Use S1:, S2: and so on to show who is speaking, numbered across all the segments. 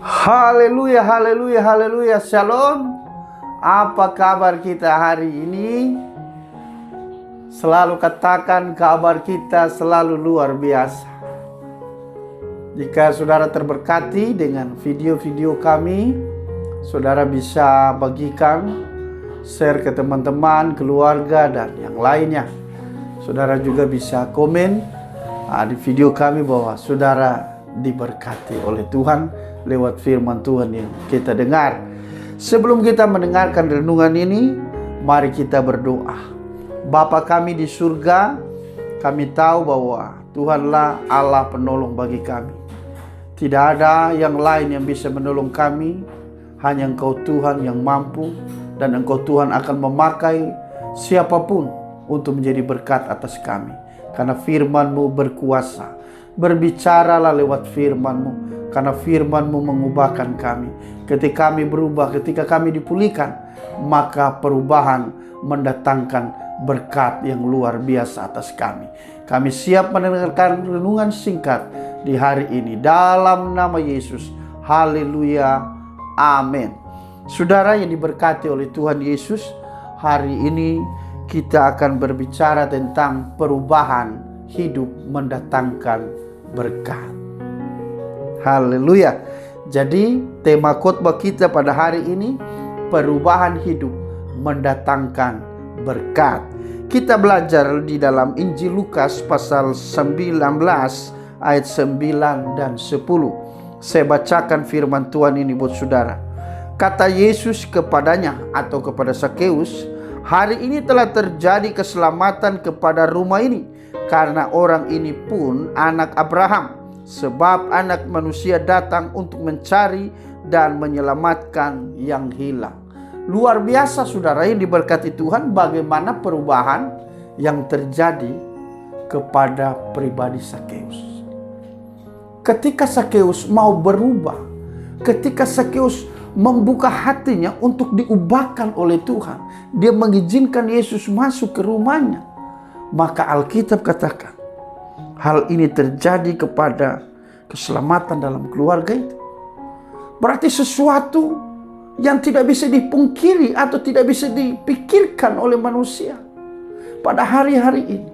S1: Haleluya, haleluya, haleluya. Shalom. Apa kabar kita hari ini? Selalu katakan kabar kita selalu luar biasa. Jika saudara terberkati dengan video-video kami, saudara bisa bagikan, share ke teman-teman, keluarga, dan yang lainnya. Saudara juga bisa komen di video kami bahwa saudara diberkati oleh Tuhan lewat firman Tuhan yang kita dengar. Sebelum kita mendengarkan renungan ini, mari kita berdoa. Bapa kami di surga, kami tahu bahwa Tuhanlah Allah penolong bagi kami. Tidak ada yang lain yang bisa menolong kami, hanya Engkau Tuhan yang mampu, dan Engkau Tuhan akan memakai siapapun untuk menjadi berkat atas kami. Karena firman-Mu berkuasa. Berbicaralah lewat firman-Mu, karena firman-Mu mengubahkan kami. Ketika kami berubah, ketika kami dipulihkan, maka perubahan mendatangkan berkat yang luar biasa atas kami. Kami siap mendengarkan renungan singkat di hari ini dalam nama Yesus. Haleluya, amin. Saudara yang diberkati oleh Tuhan Yesus, hari ini kita akan berbicara tentang perubahan hidup mendatangkan berkat. Haleluya. Jadi tema khotbah kita pada hari ini, perubahan hidup mendatangkan berkat. Kita belajar di dalam Injil Lukas pasal 19 ayat 9 dan 10. Saya bacakan firman Tuhan ini buat saudara. Kata Yesus kepadanya atau kepada Sakeus, "Hari ini telah terjadi keselamatan kepada rumah ini, karena orang ini pun anak Abraham. Sebab anak manusia datang untuk mencari dan menyelamatkan yang hilang." Luar biasa saudara yang diberkati Tuhan, bagaimana perubahan yang terjadi kepada pribadi Sakeus. Ketika Sakeus mau berubah, ketika Sakeus membuka hatinya untuk diubahkan oleh Tuhan, dia mengizinkan Yesus masuk ke rumahnya, maka Alkitab katakan hal ini terjadi kepada keselamatan dalam keluarga itu. Berarti sesuatu yang tidak bisa dipungkiri atau tidak bisa dipikirkan oleh manusia pada hari-hari ini.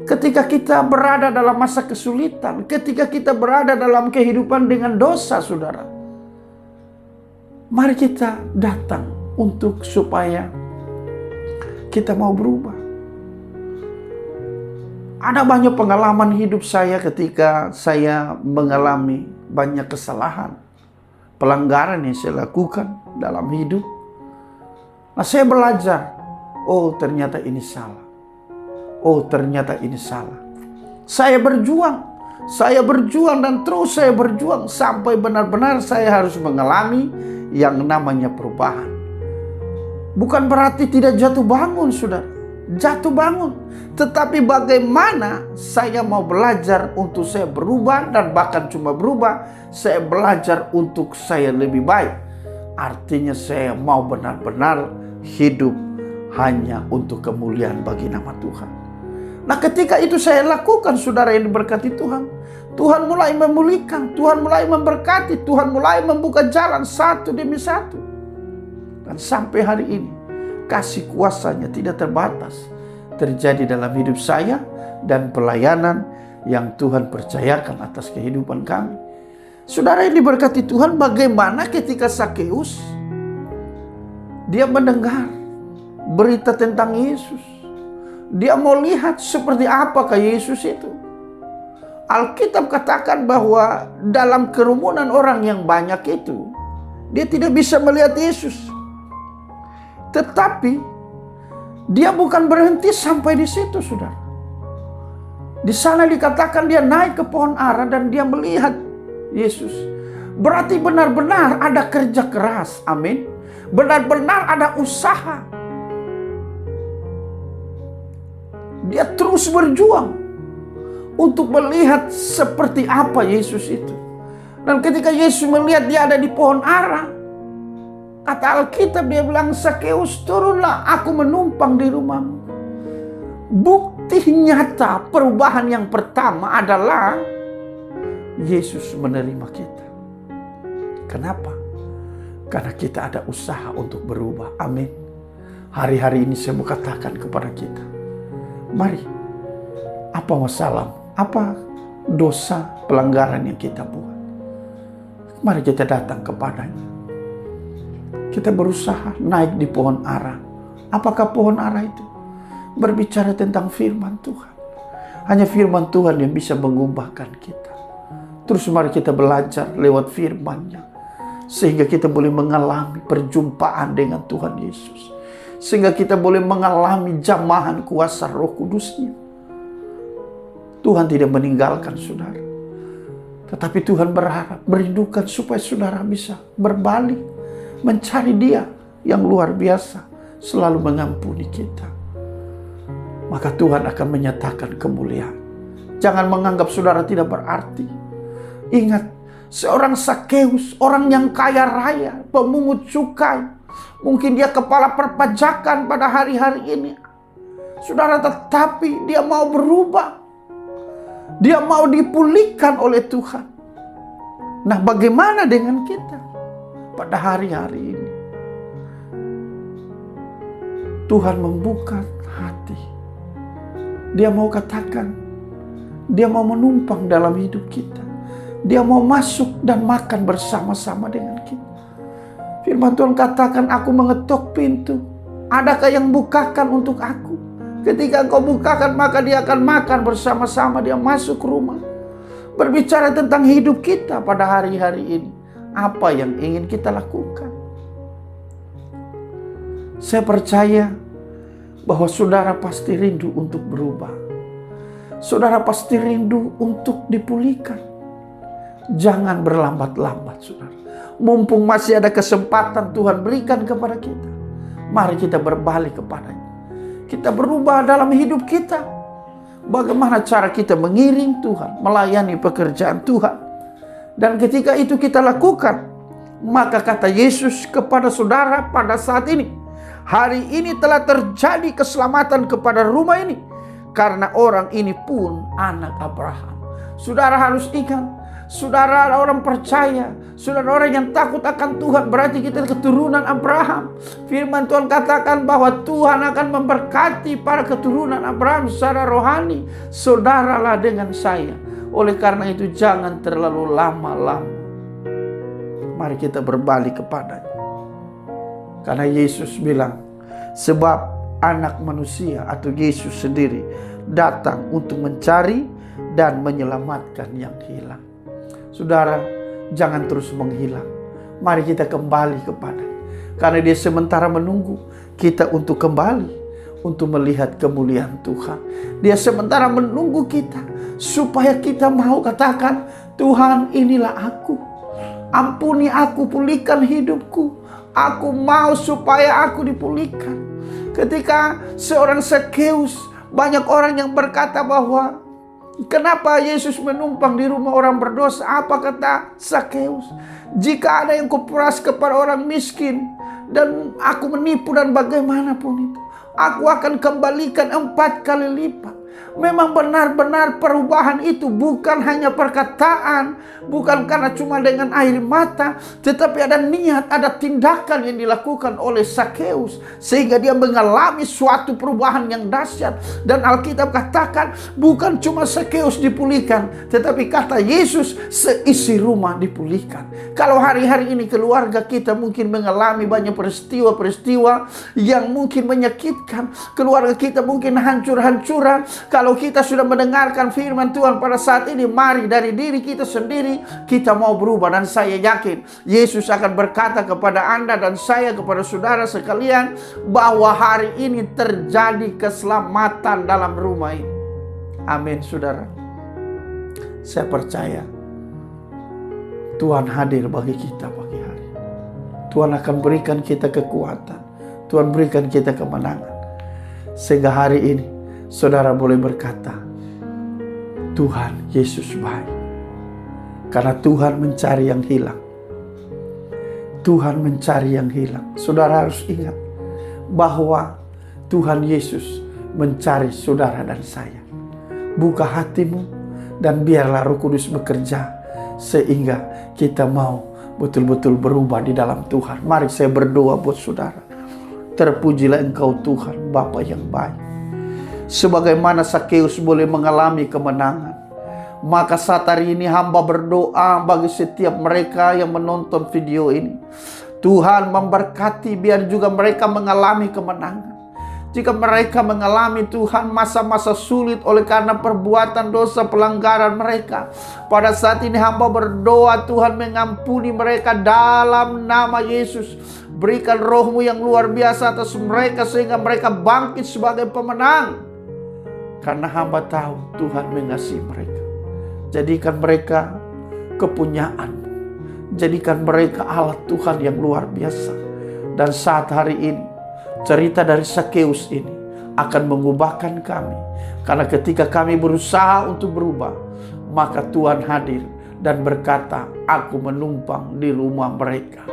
S1: Ketika kita berada dalam masa kesulitan, ketika kita berada dalam kehidupan dengan dosa, saudara, mari kita datang untuk supaya kita mau berubah. Ada banyak pengalaman hidup saya ketika saya mengalami banyak kesalahan, pelanggaran yang saya lakukan dalam hidup. Nah, saya belajar, oh ternyata ini salah. Oh ternyata ini salah. Saya berjuang dan terus saya berjuang sampai benar-benar saya harus mengalami yang namanya perubahan. Bukan berarti tidak jatuh bangun, saudara. Jatuh bangun. Tetapi bagaimana saya mau belajar untuk saya berubah, dan bahkan cuma berubah, saya belajar untuk saya lebih baik. Artinya saya mau benar-benar hidup hanya untuk kemuliaan bagi nama Tuhan. Nah, ketika itu saya lakukan, saudara yang diberkati Tuhan, Tuhan mulai memulihkan, Tuhan mulai memberkati, Tuhan mulai membuka jalan satu demi satu. Dan sampai hari ini kasih kuasanya tidak terbatas terjadi dalam hidup saya dan pelayanan yang Tuhan percayakan atas kehidupan kami. Saudara yang diberkati Tuhan, bagaimana ketika Sakeus dia mendengar berita tentang Yesus. Dia mau lihat seperti apakah Yesus itu. Alkitab katakan bahwa dalam kerumunan orang yang banyak itu, dia tidak bisa melihat Yesus. Tetapi dia bukan berhenti sampai di situ, saudara. Di sana dikatakan dia naik ke pohon ara dan dia melihat Yesus. Berarti benar-benar ada kerja keras, amin. Benar-benar ada usaha. Dia terus berjuang untuk melihat seperti apa Yesus itu. Dan ketika Yesus melihat dia ada di pohon ara, kata Alkitab dia bilang, "Sakeus, turunlah, aku menumpang di rumahmu." Bukti nyata perubahan yang pertama adalah Yesus menerima kita. Kenapa? Karena kita ada usaha untuk berubah. Amin. Hari-hari ini saya mau katakan kepada kita, mari, apa masalah, apa dosa pelanggaran yang kita buat, mari kita datang kepadanya. Kita berusaha naik di pohon ara. Apakah pohon ara itu? Berbicara tentang firman Tuhan. Hanya firman Tuhan yang bisa mengubahkan kita. Terus mari kita belajar lewat firman-Nya, sehingga kita boleh mengalami perjumpaan dengan Tuhan Yesus. Sehingga kita boleh mengalami jamahan kuasa Roh Kudus-Nya. Tuhan tidak meninggalkan saudara. Tetapi Tuhan berharap, merindukan supaya saudara bisa berbalik, mencari Dia yang luar biasa, selalu mengampuni kita. Maka Tuhan akan menyatakan kemuliaan. Jangan menganggap saudara tidak berarti. Ingat, seorang Sakeus, orang yang kaya raya, pemungut cukai, mungkin dia kepala perpajakan pada hari-hari ini, saudara, tetapi dia mau berubah. Dia mau dipulihkan oleh Tuhan. Nah, bagaimana dengan kita pada hari-hari ini? Tuhan membuka hati. Dia mau katakan, Dia mau menumpang dalam hidup kita. Dia mau masuk dan makan bersama-sama dengan kita. Firman Tuhan katakan, aku mengetuk pintu. Adakah yang bukakan untuk aku? Ketika engkau bukakan, maka Dia akan makan bersama-sama. Dia masuk rumah. Berbicara tentang hidup kita pada hari-hari ini. Apa yang ingin kita lakukan? Saya percaya bahwa saudara pasti rindu untuk berubah. Saudara pasti rindu untuk dipulihkan. Jangan berlambat-lambat, saudara. Mumpung masih ada kesempatan Tuhan berikan kepada kita, mari kita berbalik kepadanya. Kita berubah dalam hidup kita. Bagaimana cara kita mengiring Tuhan, melayani pekerjaan Tuhan. Dan ketika itu kita lakukan, maka kata Yesus kepada saudara pada saat ini, hari ini telah terjadi keselamatan kepada rumah ini, karena orang ini pun anak Abraham. Saudara harus ingat, saudara orang percaya, saudara orang yang takut akan Tuhan, berarti kita keturunan Abraham. Firman Tuhan katakan bahwa Tuhan akan memberkati para keturunan Abraham secara rohani. Saudaralah dengan saya. Oleh karena itu jangan terlalu lama-lama. Mari kita berbalik kepadanya. Karena Yesus bilang, sebab anak manusia atau Yesus sendiri datang untuk mencari dan menyelamatkan yang hilang. Saudara, jangan terus menghilang. Mari kita kembali kepadanya. Karena Dia sementara menunggu kita untuk kembali, untuk melihat kemuliaan Tuhan. Dia sementara menunggu kita supaya kita mau katakan, Tuhan, inilah aku. Ampuni aku, pulihkan hidupku. Aku mau supaya aku dipulihkan. Ketika seorang Sakeus, banyak orang yang berkata bahwa, kenapa Yesus menumpang di rumah orang berdosa? Apa kata Sakeus? Jika ada yang kuperas kepada orang miskin dan aku menipu dan bagaimanapun itu, aku akan kembalikan 4 kali lipat. Memang benar-benar perubahan itu bukan hanya perkataan, bukan karena cuma dengan air mata, tetapi ada niat, ada tindakan yang dilakukan oleh Sakeus sehingga dia mengalami suatu perubahan yang dahsyat. Dan Alkitab katakan bukan cuma Sakeus dipulihkan, tetapi kata Yesus seisi rumah dipulihkan. Kalau hari-hari ini keluarga kita mungkin mengalami banyak peristiwa-peristiwa yang mungkin menyakitkan, keluarga kita mungkin hancur-hancuran. Kalau kita sudah mendengarkan firman Tuhan pada saat ini, mari dari diri kita sendiri kita mau berubah. Dan saya yakin Yesus akan berkata kepada Anda dan saya, kepada saudara sekalian, bahwa hari ini terjadi keselamatan dalam rumah ini. Amin, saudara. Saya percaya Tuhan hadir bagi kita pagi hari. Tuhan akan berikan kita kekuatan. Tuhan berikan kita kemenangan. Sehingga hari ini saudara boleh berkata, Tuhan Yesus baik. Karena Tuhan mencari yang hilang. Tuhan mencari yang hilang. Saudara harus ingat bahwa Tuhan Yesus mencari saudara dan saya. Buka hatimu dan biarlah Roh Kudus bekerja sehingga kita mau betul-betul berubah di dalam Tuhan. Mari saya berdoa buat saudara. Terpujilah Engkau Tuhan, Bapa yang baik. Sebagaimana Sakeus boleh mengalami kemenangan, maka saat hari ini hamba berdoa bagi setiap mereka yang menonton video ini. Tuhan memberkati biar juga mereka mengalami kemenangan. Jika mereka mengalami Tuhan masa-masa sulit oleh karena perbuatan dosa pelanggaran mereka, pada saat ini hamba berdoa Tuhan mengampuni mereka dalam nama Yesus. Berikan roh-Mu yang luar biasa atas mereka sehingga mereka bangkit sebagai pemenang. Karena hamba tahu Tuhan mengasihi mereka. Jadikan mereka kepunyaan-Mu. Jadikan mereka alat Tuhan yang luar biasa. Dan saat hari ini, cerita dari Sakeus ini akan mengubahkan kami. Karena ketika kami berusaha untuk berubah, maka Tuhan hadir dan berkata, aku menumpang di rumah mereka.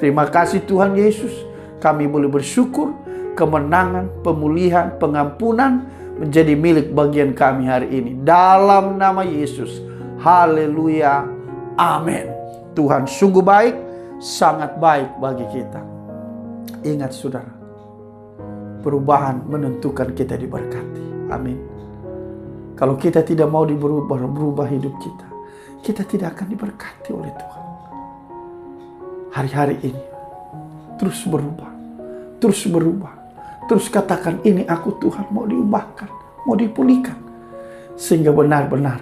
S1: Terima kasih Tuhan Yesus. Kami boleh bersyukur kemenangan, pemulihan, pengampunan menjadi milik bagian kami hari ini. Dalam nama Yesus. Haleluya. Amin. Tuhan sungguh baik, sangat baik bagi kita. Ingat saudara, perubahan menentukan kita diberkati. Amin. Kalau kita tidak mau berubah hidup kita, kita tidak akan diberkati oleh Tuhan. Hari-hari ini terus berubah, terus berubah. Terus katakan, ini aku Tuhan mau diubahkan, mau dipulihkan. Sehingga benar-benar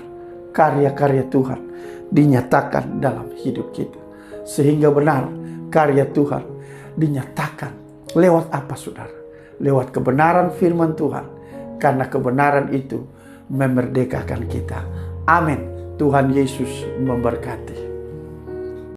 S1: karya-karya Tuhan dinyatakan dalam hidup kita. Sehingga benar karya Tuhan dinyatakan lewat apa saudara? Lewat kebenaran firman Tuhan. Karena kebenaran itu memerdekakan kita. Amin. Tuhan Yesus memberkati.